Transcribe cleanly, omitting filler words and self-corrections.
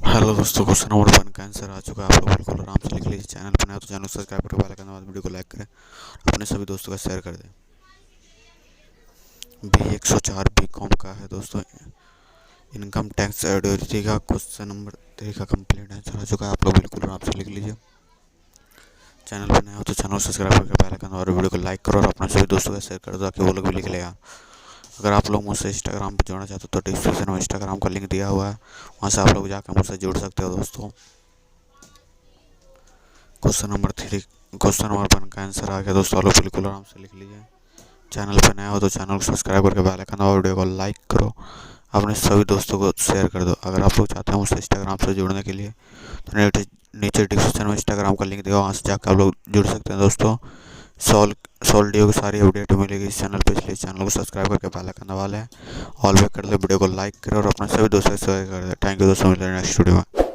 Hello दोस्तों, question number 1 का answer आ चुका है। आप लोग बिल्कुल आराम से लिख लीजिए। चैनल पर नया तो चैनल सब्सक्राइब करके बेल आइकन दबा वीडियो को लाइक करें, अपने सभी दोस्तों का शेयर कर दें। B104 बीकॉम का है दोस्तों। इनकम टैक्स ऑडिटरी का क्वेश्चन नंबर 3 का कंप्लीट आंसर आ चुका है। आप लोग बिल्कुल आराम से लिख लीजिए। चैनल पर नया हो तो चैनल सब्सक्राइब करके बेल आइकन दबा वीडियो को लाइक करो और अपने सभी दोस्तों का शेयर कर दो ताकि वो लोग भी लिख ले यार। अगर आप लोग मुझसे इंस्टाग्राम पर जुड़ना चाहते हो तो डिस्क्रिप्शन में इंस्टाग्राम का लिंक दिया हुआ है, वहाँ से आप लोग जाकर मुझसे जुड़ सकते हो दोस्तों। क्वेश्चन नंबर 1 का आंसर आ गया दोस्तों। आप लोग बिल्कुल आराम से लिख लीजिए। चैनल पर नया हो तो चैनल को सब्सक्राइब करके बेल आइकन दबाओ, वीडियो को लाइक करो, अपने सभी दोस्तों को शेयर कर दो। अगर आप लोग चाहते हैं मुझसे इंस्टाग्राम से जुड़ने के लिए तो नीचे डिस्क्रिप्शन में इंस्टाग्राम का लिंक दिया, वहाँ से जाकर आप लोग जुड़ सकते हैं दोस्तों। सोल्डियो की सारी अपडेट मिलेगी इस चैनल पर, इसलिए चैनल को सब्सक्राइब करके बेल आइकन दबा लें, ऑल बैक कर ले, वीडियो को लाइक करें और अपने सभी दोस्तों को शेयर कर दें। थैंक यू दोस्तों, मिलते हैं नेक्स्ट वीडियो में।